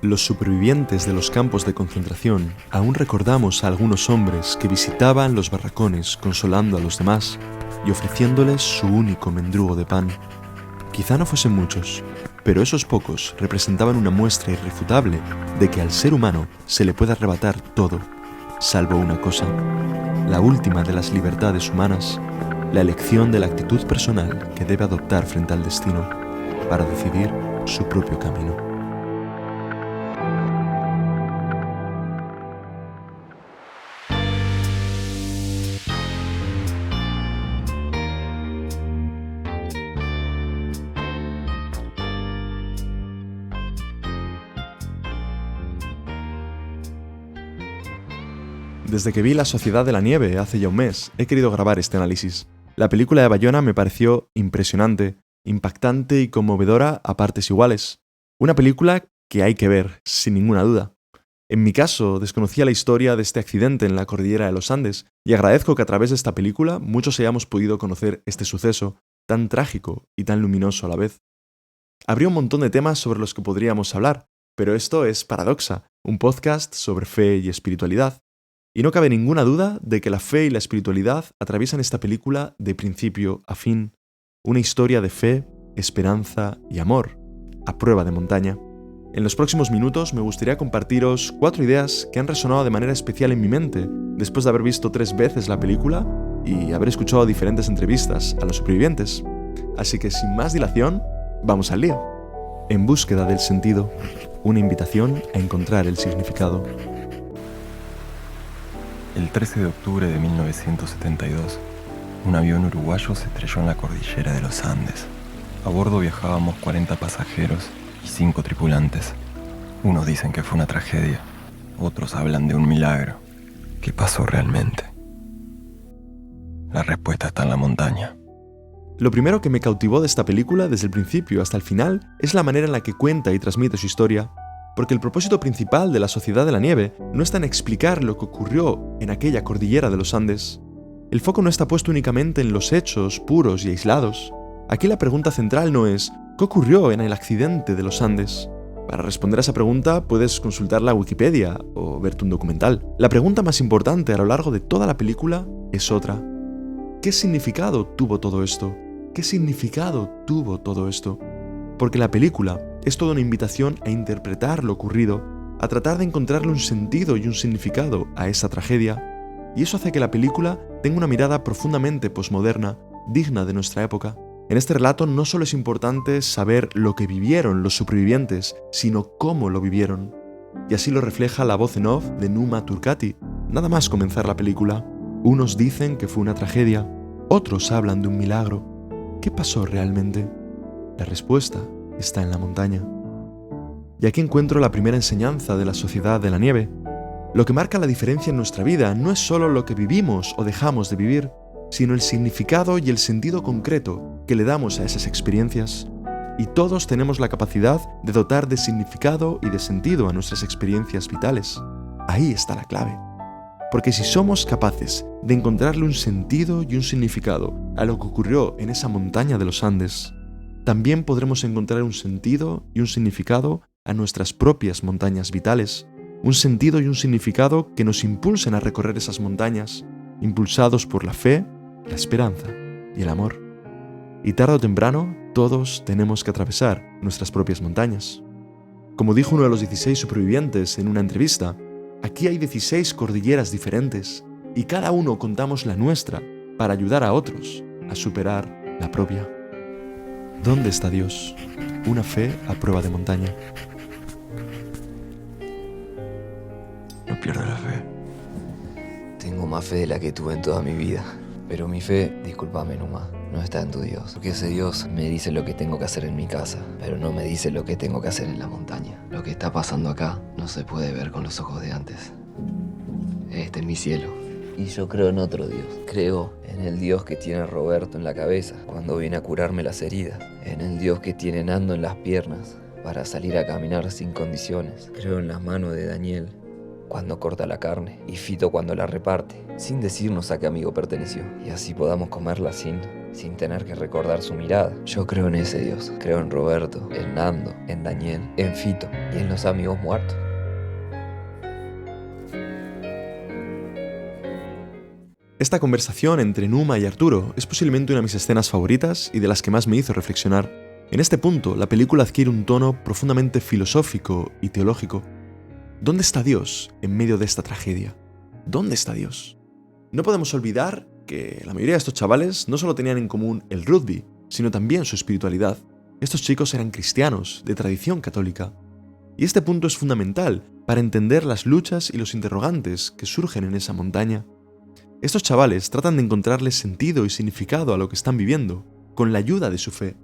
Los supervivientes de los campos de concentración aún recordamos a algunos hombres que visitaban los barracones consolando a los demás y ofreciéndoles su único mendrugo de pan. Quizá no fuesen muchos, pero esos pocos representaban una muestra irrefutable de que al ser humano se le puede arrebatar todo, salvo una cosa, la última de las libertades humanas, la elección de la actitud personal que debe adoptar frente al destino para decidir su propio camino. Desde que vi La Sociedad de la Nieve hace ya un mes, he querido grabar este análisis. La película de Bayona me pareció impresionante, impactante y conmovedora a partes iguales. Una película que hay que ver, sin ninguna duda. En mi caso, desconocía la historia de este accidente en la cordillera de los Andes y agradezco que a través de esta película muchos hayamos podido conocer este suceso, tan trágico y tan luminoso a la vez. Habría un montón de temas sobre los que podríamos hablar, pero esto es Paradoxa, un podcast sobre fe y espiritualidad. Y no cabe ninguna duda de que la fe y la espiritualidad atraviesan esta película de principio a fin. Una historia de fe, esperanza y amor, a prueba de montaña. En los próximos minutos me gustaría compartiros 4 ideas que han resonado de manera especial en mi mente después de haber visto 3 veces la película y haber escuchado diferentes entrevistas a los supervivientes. Así que sin más dilación, vamos al lío. En búsqueda del sentido, una invitación a encontrar el significado. El 13 de octubre de 1972, un avión uruguayo se estrelló en la cordillera de los Andes. A bordo viajábamos 40 pasajeros y 5 tripulantes. Unos dicen que fue una tragedia, otros hablan de un milagro. ¿Qué pasó realmente? La respuesta está en la montaña. Lo primero que me cautivó de esta película desde el principio hasta el final es la manera en la que cuenta y transmite su historia. Porque el propósito principal de La Sociedad de la Nieve no está en explicar lo que ocurrió en aquella cordillera de los Andes. El foco no está puesto únicamente en los hechos puros y aislados. Aquí la pregunta central no es ¿qué ocurrió en el accidente de los Andes? Para responder a esa pregunta puedes consultar la Wikipedia o verte un documental. La pregunta más importante a lo largo de toda la película es otra. ¿Qué significado tuvo todo esto? ¿Qué significado tuvo todo esto? Porque la película es toda una invitación a interpretar lo ocurrido, a tratar de encontrarle un sentido y un significado a esa tragedia, y eso hace que la película tenga una mirada profundamente posmoderna, digna de nuestra época. En este relato no solo es importante saber lo que vivieron los supervivientes, sino cómo lo vivieron. Y así lo refleja la voz en off de Numa Turcati, nada más comenzar la película. Unos dicen que fue una tragedia, otros hablan de un milagro. ¿Qué pasó realmente? La respuesta está en la montaña. Y aquí encuentro la primera enseñanza de La Sociedad de la Nieve. Lo que marca la diferencia en nuestra vida no es solo lo que vivimos o dejamos de vivir, sino el significado y el sentido concreto que le damos a esas experiencias. Y todos tenemos la capacidad de dotar de significado y de sentido a nuestras experiencias vitales. Ahí está la clave. Porque si somos capaces de encontrarle un sentido y un significado a lo que ocurrió en esa montaña de los Andes, también podremos encontrar un sentido y un significado a nuestras propias montañas vitales, un sentido y un significado que nos impulsen a recorrer esas montañas, impulsados por la fe, la esperanza y el amor. Y tarde o temprano, todos tenemos que atravesar nuestras propias montañas. Como dijo uno de los 16 supervivientes en una entrevista, aquí hay 16 cordilleras diferentes y cada uno contamos la nuestra para ayudar a otros a superar la propia. ¿Dónde está Dios? Una fe a prueba de montaña. No pierdo la fe. Tengo más fe de la que tuve en toda mi vida. Pero mi fe, discúlpame Numa, no está en tu Dios. Porque ese Dios me dice lo que tengo que hacer en mi casa, pero no me dice lo que tengo que hacer en la montaña. Lo que está pasando acá no se puede ver con los ojos de antes. Este es mi cielo. Y yo creo en otro Dios. Creo en el Dios que tiene a Roberto en la cabeza cuando viene a curarme las heridas. En el Dios que tiene Nando en las piernas para salir a caminar sin condiciones. Creo en las manos de Daniel cuando corta la carne y Fito cuando la reparte, sin decirnos a qué amigo perteneció. Y así podamos comerla sin sin tener que recordar su mirada. Yo creo en ese Dios. Creo en Roberto, en Nando, en Daniel, en Fito y en los amigos muertos. Esta conversación entre Numa y Arturo es posiblemente una de mis escenas favoritas y de las que más me hizo reflexionar. En este punto, la película adquiere un tono profundamente filosófico y teológico. ¿Dónde está Dios en medio de esta tragedia? ¿Dónde está Dios? No podemos olvidar que la mayoría de estos chavales no solo tenían en común el rugby, sino también su espiritualidad. Estos chicos eran cristianos, de tradición católica. Y este punto es fundamental para entender las luchas y los interrogantes que surgen en esa montaña. Estos chavales tratan de encontrarle sentido y significado a lo que están viviendo, con la ayuda de su fe,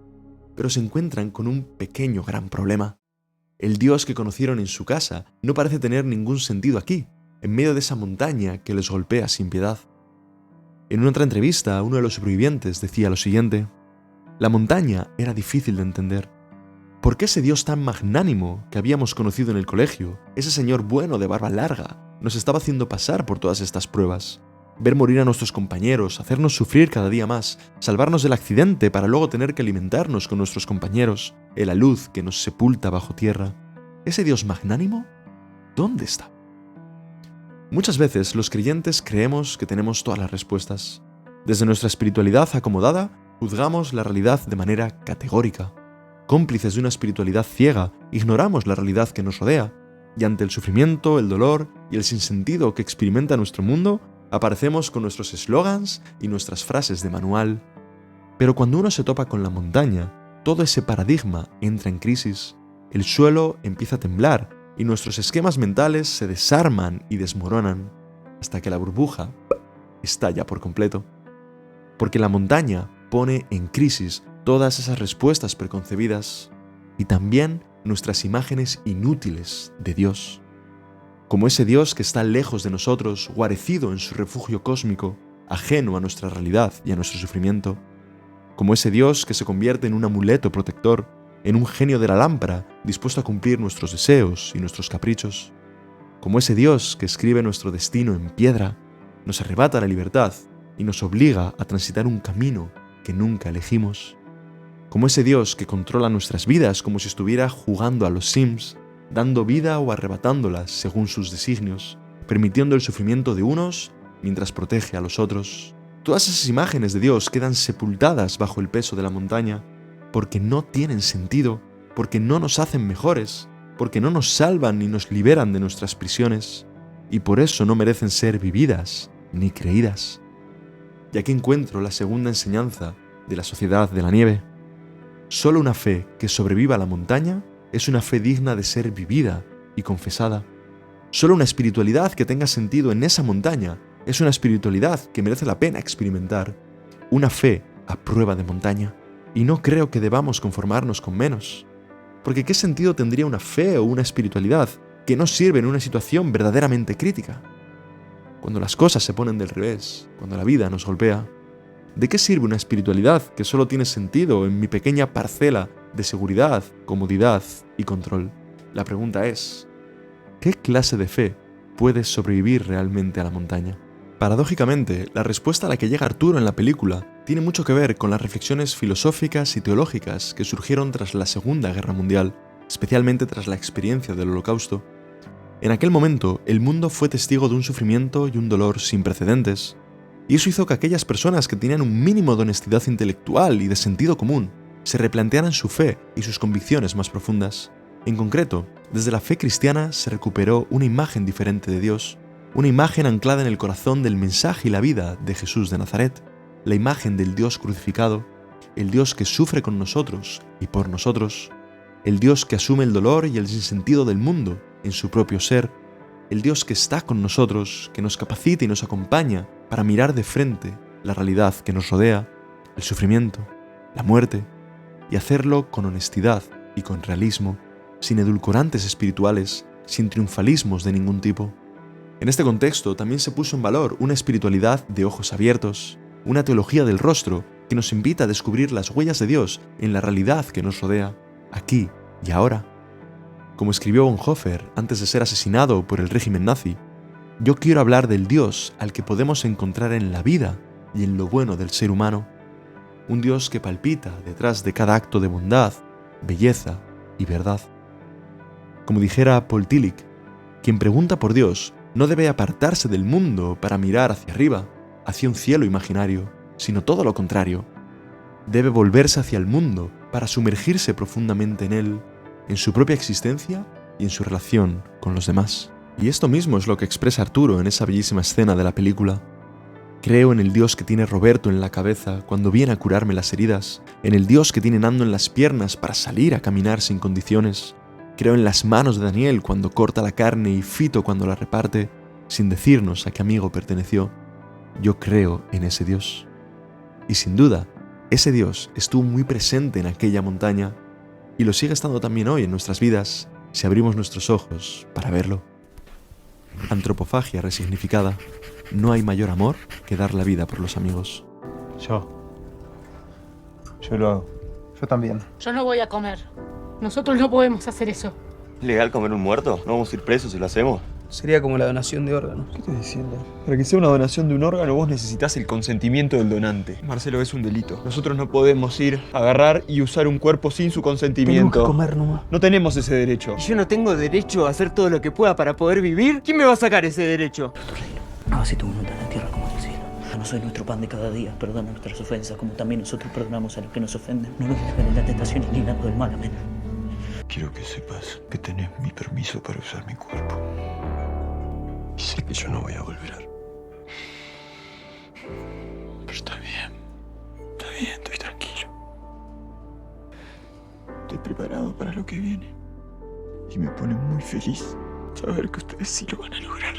pero se encuentran con un pequeño gran problema. El Dios que conocieron en su casa no parece tener ningún sentido aquí, en medio de esa montaña que les golpea sin piedad. En una otra entrevista, uno de los supervivientes decía lo siguiente: la montaña era difícil de entender. ¿Por qué ese Dios tan magnánimo que habíamos conocido en el colegio, ese señor bueno de barba larga, nos estaba haciendo pasar por todas estas pruebas? Ver morir a nuestros compañeros, hacernos sufrir cada día más, salvarnos del accidente para luego tener que alimentarnos con nuestros compañeros, en la luz que nos sepulta bajo tierra. ¿Ese Dios magnánimo? ¿Dónde está? Muchas veces los creyentes creemos que tenemos todas las respuestas. Desde nuestra espiritualidad acomodada, juzgamos la realidad de manera categórica. Cómplices de una espiritualidad ciega, ignoramos la realidad que nos rodea, y ante el sufrimiento, el dolor y el sinsentido que experimenta nuestro mundo, aparecemos con nuestros eslogans y nuestras frases de manual. Pero cuando uno se topa con la montaña, todo ese paradigma entra en crisis, el suelo empieza a temblar y nuestros esquemas mentales se desarman y desmoronan, hasta que la burbuja estalla por completo. Porque la montaña pone en crisis todas esas respuestas preconcebidas y también nuestras imágenes inútiles de Dios. Como ese Dios que está lejos de nosotros, guarecido en su refugio cósmico, ajeno a nuestra realidad y a nuestro sufrimiento. Como ese Dios que se convierte en un amuleto protector, en un genio de la lámpara, dispuesto a cumplir nuestros deseos y nuestros caprichos. Como ese Dios que escribe nuestro destino en piedra, nos arrebata la libertad y nos obliga a transitar un camino que nunca elegimos. Como ese Dios que controla nuestras vidas como si estuviera jugando a los Sims, dando vida o arrebatándolas según sus designios, permitiendo el sufrimiento de unos mientras protege a los otros. Todas esas imágenes de Dios quedan sepultadas bajo el peso de la montaña, porque no tienen sentido, porque no nos hacen mejores, porque no nos salvan ni nos liberan de nuestras prisiones, y por eso no merecen ser vividas ni creídas. Y aquí encuentro la segunda enseñanza de la Sociedad de la Nieve. Solo una fe que sobreviva a la montaña es una fe digna de ser vivida y confesada. Solo una espiritualidad que tenga sentido en esa montaña es una espiritualidad que merece la pena experimentar. Una fe a prueba de montaña. Y no creo que debamos conformarnos con menos. Porque ¿qué sentido tendría una fe o una espiritualidad que no sirve en una situación verdaderamente crítica? Cuando las cosas se ponen del revés, cuando la vida nos golpea, ¿de qué sirve una espiritualidad que solo tiene sentido en mi pequeña parcela de seguridad, comodidad y control? La pregunta es, ¿qué clase de fe puede sobrevivir realmente a la montaña? Paradójicamente, la respuesta a la que llega Arturo en la película tiene mucho que ver con las reflexiones filosóficas y teológicas que surgieron tras la Segunda Guerra Mundial, especialmente tras la experiencia del Holocausto. En aquel momento, el mundo fue testigo de un sufrimiento y un dolor sin precedentes, y eso hizo que aquellas personas que tenían un mínimo de honestidad intelectual y de sentido común se replantearan su fe y sus convicciones más profundas. En concreto, desde la fe cristiana se recuperó una imagen diferente de Dios, una imagen anclada en el corazón del mensaje y la vida de Jesús de Nazaret, la imagen del Dios crucificado, el Dios que sufre con nosotros y por nosotros, el Dios que asume el dolor y el sinsentido del mundo en su propio ser, el Dios que está con nosotros, que nos capacita y nos acompaña para mirar de frente la realidad que nos rodea, el sufrimiento, la muerte, y hacerlo con honestidad y con realismo, sin edulcorantes espirituales, sin triunfalismos de ningún tipo. En este contexto también se puso en valor una espiritualidad de ojos abiertos, una teología del rostro que nos invita a descubrir las huellas de Dios en la realidad que nos rodea, aquí y ahora. Como escribió Bonhoeffer antes de ser asesinado por el régimen nazi, yo quiero hablar del Dios al que podemos encontrar en la vida y en lo bueno del ser humano. un Dios que palpita detrás de cada acto de bondad, belleza y verdad. Como dijera Paul Tillich, quien pregunta por Dios no debe apartarse del mundo para mirar hacia arriba, hacia un cielo imaginario, sino todo lo contrario. Debe volverse hacia el mundo para sumergirse profundamente en él, en su propia existencia y en su relación con los demás. Y esto mismo es lo que expresa Arturo en esa bellísima escena de la película. Creo en el Dios que tiene Roberto en la cabeza cuando viene a curarme las heridas, en el Dios que tiene Nando en las piernas para salir a caminar sin condiciones. Creo en las manos de Daniel cuando corta la carne y Fito cuando la reparte, sin decirnos a qué amigo perteneció. Yo creo en ese Dios. Y sin duda, ese Dios estuvo muy presente en aquella montaña y lo sigue estando también hoy en nuestras vidas si abrimos nuestros ojos para verlo. Antropofagia resignificada. No hay mayor amor que dar la vida por los amigos. Yo lo hago. Yo también. Yo no voy a comer. Nosotros no podemos hacer eso. ¿Legal comer un muerto? ¿No vamos a ir presos si lo hacemos? Sería como la donación de órganos. ¿Qué estás diciendo? Para que sea una donación de un órgano vos necesitas el consentimiento del donante. Marcelo, es un delito. Nosotros no podemos ir, agarrar y usar un cuerpo sin su consentimiento. Tenemos que comer nomás. No tenemos ese derecho. ¿Yo no tengo derecho a hacer todo lo que pueda para poder vivir? ¿Quién me va a sacar ese derecho? Hágase tu voluntad en la tierra como en el cielo. Danos hoy nuestro pan de cada día. Perdona nuestras ofensas, como también nosotros perdonamos a los que nos ofenden. No nos dejes en la tentación y líbranos del mal. Amén. Quiero que sepas que tenés mi permiso para usar mi cuerpo. Y sé que yo no voy a volver. Pero está bien, estoy tranquilo. Estoy preparado para lo que viene. Y me pone muy feliz saber que ustedes sí lo van a lograr.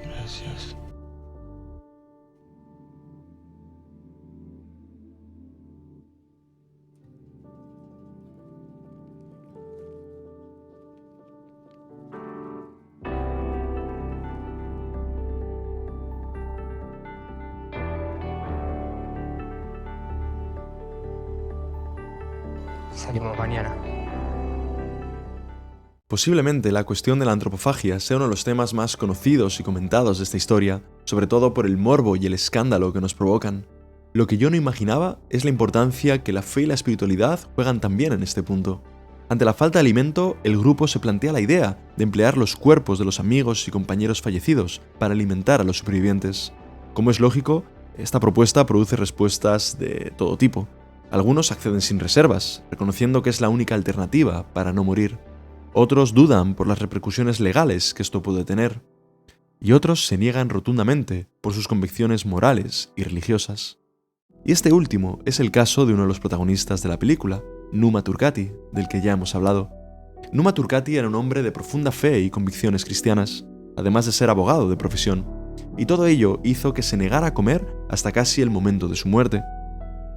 Gracias. Salimos mañana. Posiblemente la cuestión de la antropofagia sea uno de los temas más conocidos y comentados de esta historia, sobre todo por el morbo y el escándalo que nos provocan. Lo que yo no imaginaba es la importancia que la fe y la espiritualidad juegan también en este punto. Ante la falta de alimento, el grupo se plantea la idea de emplear los cuerpos de los amigos y compañeros fallecidos para alimentar a los supervivientes. Como es lógico, esta propuesta produce respuestas de todo tipo. Algunos acceden sin reservas, reconociendo que es la única alternativa para no morir. Otros dudan por las repercusiones legales que esto puede tener. Y otros se niegan rotundamente por sus convicciones morales y religiosas. Y este último es el caso de uno de los protagonistas de la película, Numa Turcati, del que ya hemos hablado. Numa Turcati era un hombre de profunda fe y convicciones cristianas, además de ser abogado de profesión, y todo ello hizo que se negara a comer hasta casi el momento de su muerte.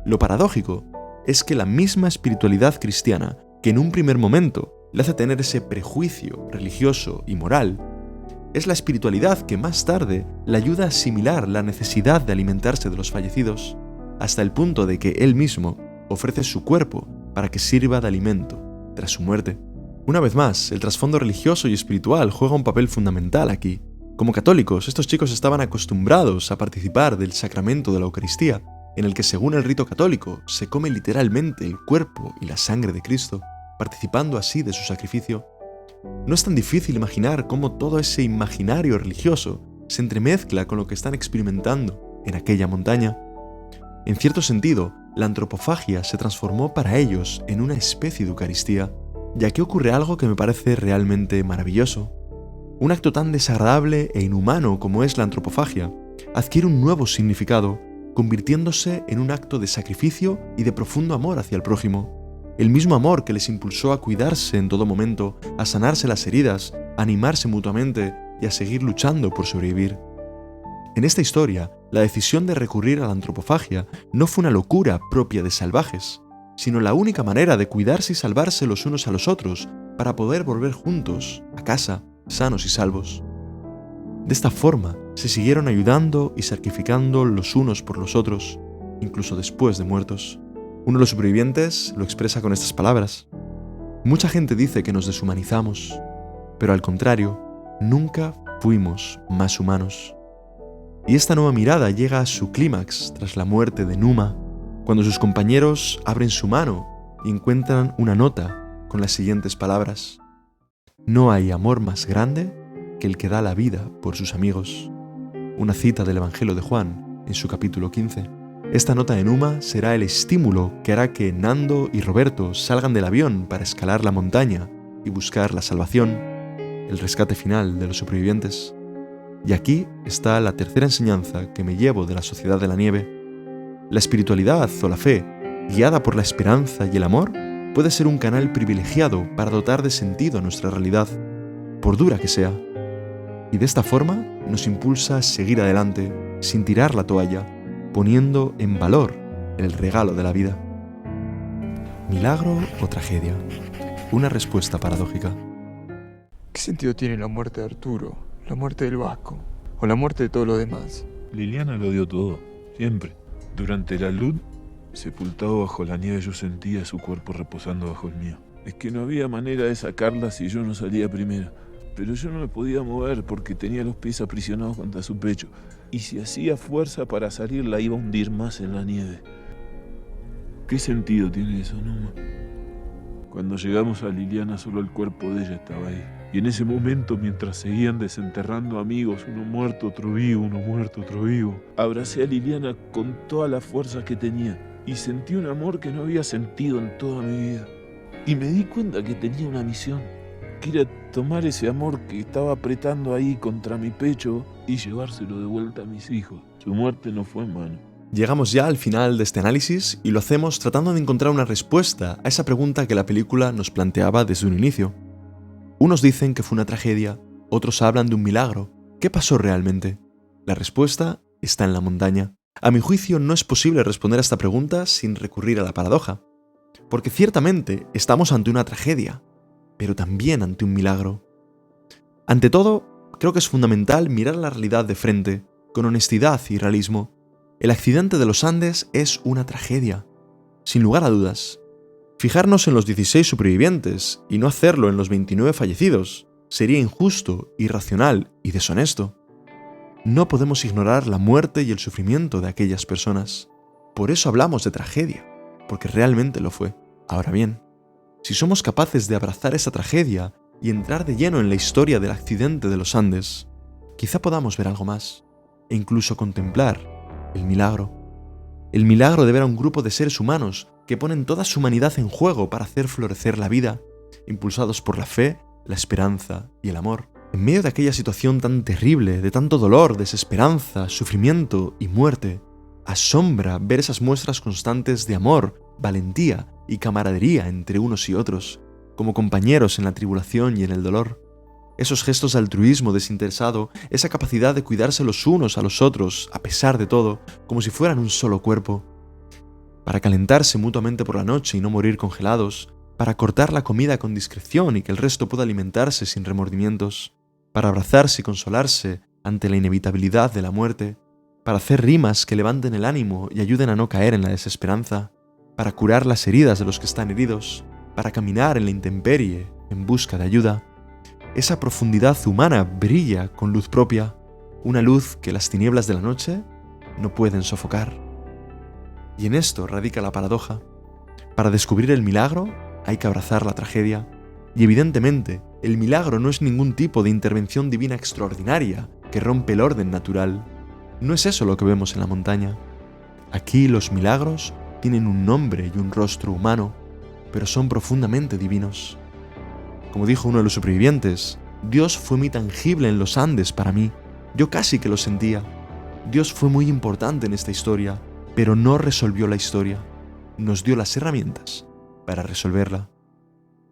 Lo paradójico es que la misma espiritualidad cristiana, que en un primer momento le hace tener ese prejuicio religioso y moral, es la espiritualidad que más tarde le ayuda a asimilar la necesidad de alimentarse de los fallecidos, hasta el punto de que él mismo ofrece su cuerpo para que sirva de alimento tras su muerte. Una vez más, el trasfondo religioso y espiritual juega un papel fundamental aquí. Como católicos, estos chicos estaban acostumbrados a participar del sacramento de la Eucaristía, en el que según el rito católico se come literalmente el cuerpo y la sangre de Cristo, participando así de su sacrificio. No es tan difícil imaginar cómo todo ese imaginario religioso se entremezcla con lo que están experimentando en aquella montaña. En cierto sentido, la antropofagia se transformó para ellos en una especie de Eucaristía, ya que ocurre algo que me parece realmente maravilloso. Un acto tan desagradable e inhumano como es la antropofagia adquiere un nuevo significado, convirtiéndose en un acto de sacrificio y de profundo amor hacia el prójimo. El mismo amor que les impulsó a cuidarse en todo momento, a sanarse las heridas, a animarse mutuamente y a seguir luchando por sobrevivir. En esta historia, la decisión de recurrir a la antropofagia no fue una locura propia de salvajes, sino la única manera de cuidarse y salvarse los unos a los otros para poder volver juntos a casa, sanos y salvos. De esta forma, se siguieron ayudando y sacrificando los unos por los otros, incluso después de muertos. Uno de los supervivientes lo expresa con estas palabras: mucha gente dice que nos deshumanizamos, pero al contrario, nunca fuimos más humanos. Y esta nueva mirada llega a su clímax tras la muerte de Numa, cuando sus compañeros abren su mano y encuentran una nota con las siguientes palabras: no hay amor más grande que el que da la vida por sus amigos. Una cita del Evangelio de Juan, en su capítulo 15. Esta nota de Numa será el estímulo que hará que Nando y Roberto salgan del avión para escalar la montaña y buscar la salvación, el rescate final de los supervivientes. Y aquí está la tercera enseñanza que me llevo de la Sociedad de la Nieve. La espiritualidad o la fe, guiada por la esperanza y el amor, puede ser un canal privilegiado para dotar de sentido a nuestra realidad, por dura que sea. Y de esta forma nos impulsa a seguir adelante, sin tirar la toalla, poniendo en valor el regalo de la vida. ¿Milagro o tragedia? Una respuesta paradójica. ¿Qué sentido tiene la muerte de Arturo, la muerte del Vasco o la muerte de todos los demás? Liliana lo dio todo, siempre. Durante la luz, sepultado bajo la nieve, yo sentía su cuerpo reposando bajo el mío. Es que no había manera de sacarla si yo no salía primero. Pero yo no me podía mover porque tenía los pies aprisionados contra su pecho. Y si hacía fuerza para salir, la iba a hundir más en la nieve. ¿Qué sentido tiene eso, Numa? Cuando llegamos a Liliana, solo el cuerpo de ella estaba ahí. Y en ese momento, mientras seguían desenterrando amigos, uno muerto, otro vivo, uno muerto, otro vivo, abracé a Liliana con toda la fuerza que tenía y sentí un amor que no había sentido en toda mi vida. Y me di cuenta que tenía una misión, que era tomar ese amor que estaba apretando ahí contra mi pecho y llevárselo de vuelta a mis hijos. Su muerte no fue en vano. Llegamos ya al final de este análisis y lo hacemos tratando de encontrar una respuesta a esa pregunta que la película nos planteaba desde un inicio. Unos dicen que fue una tragedia, otros hablan de un milagro. ¿Qué pasó realmente? La respuesta está en la montaña. A mi juicio, no es posible responder a esta pregunta sin recurrir a la paradoja. Porque ciertamente estamos ante una tragedia, pero también ante un milagro. Ante todo, creo que es fundamental mirar la realidad de frente, con honestidad y realismo. El accidente de los Andes es una tragedia, sin lugar a dudas. Fijarnos en los 16 supervivientes y no hacerlo en los 29 fallecidos sería injusto, irracional y deshonesto. No podemos ignorar la muerte y el sufrimiento de aquellas personas. Por eso hablamos de tragedia, porque realmente lo fue. Ahora bien, si somos capaces de abrazar esa tragedia y entrar de lleno en la historia del accidente de los Andes, quizá podamos ver algo más, e incluso contemplar el milagro. El milagro de ver a un grupo de seres humanos que ponen toda su humanidad en juego para hacer florecer la vida, impulsados por la fe, la esperanza y el amor. En medio de aquella situación tan terrible, de tanto dolor, desesperanza, sufrimiento y muerte, asombra ver esas muestras constantes de amor, valentía y camaradería entre unos y otros, como compañeros en la tribulación y en el dolor. Esos gestos de altruismo desinteresado, esa capacidad de cuidarse los unos a los otros, a pesar de todo, como si fueran un solo cuerpo. Para calentarse mutuamente por la noche y no morir congelados, para cortar la comida con discreción y que el resto pueda alimentarse sin remordimientos, para abrazarse y consolarse ante la inevitabilidad de la muerte, para hacer rimas que levanten el ánimo y ayuden a no caer en la desesperanza, para curar las heridas de los que están heridos, para caminar en la intemperie en busca de ayuda. Esa profundidad humana brilla con luz propia, una luz que las tinieblas de la noche no pueden sofocar. Y en esto radica la paradoja. Para descubrir el milagro hay que abrazar la tragedia. Y evidentemente, el milagro no es ningún tipo de intervención divina extraordinaria que rompe el orden natural. No es eso lo que vemos en la montaña. Aquí los milagros tienen un nombre y un rostro humano, pero son profundamente divinos. Como dijo uno de los supervivientes, Dios fue muy tangible en los Andes para mí. Yo casi que lo sentía. Dios fue muy importante en esta historia, pero no resolvió la historia. Nos dio las herramientas para resolverla.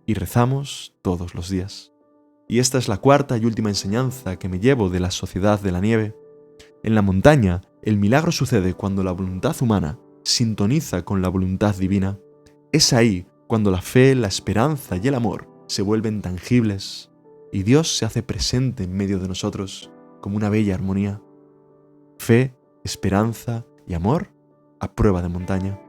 Y rezamos todos los días. Y esta es la cuarta y última enseñanza que me llevo de la Sociedad de la Nieve. En la montaña, el milagro sucede cuando la voluntad humana sintoniza con la voluntad divina. Es ahí cuando la fe, la esperanza y el amor se vuelven tangibles y Dios se hace presente en medio de nosotros, como una bella armonía. Fe, esperanza y amor a prueba de montaña.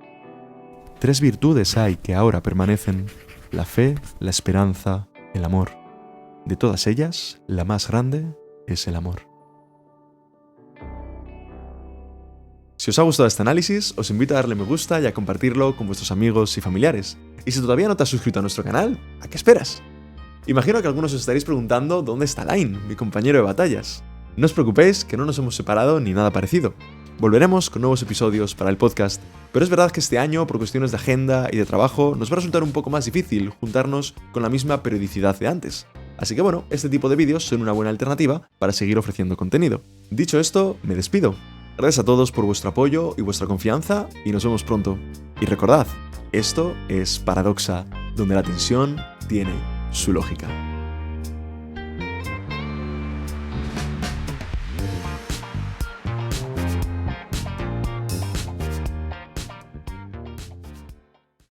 3 virtudes hay que ahora permanecen: la fe, la esperanza, el amor. De todas ellas, la más grande es el amor. Si os ha gustado este análisis, os invito a darle me gusta y a compartirlo con vuestros amigos y familiares. Y si todavía no te has suscrito a nuestro canal, ¿a qué esperas? Imagino que algunos os estaréis preguntando dónde está Lain, mi compañero de batallas. No os preocupéis, que no nos hemos separado ni nada parecido. Volveremos con nuevos episodios para el podcast, pero es verdad que este año, por cuestiones de agenda y de trabajo, nos va a resultar un poco más difícil juntarnos con la misma periodicidad de antes. Así que bueno, este tipo de vídeos son una buena alternativa para seguir ofreciendo contenido. Dicho esto, me despido. Gracias a todos por vuestro apoyo y vuestra confianza y nos vemos pronto. Y recordad, esto es Paradoxa, donde la tensión tiene su lógica.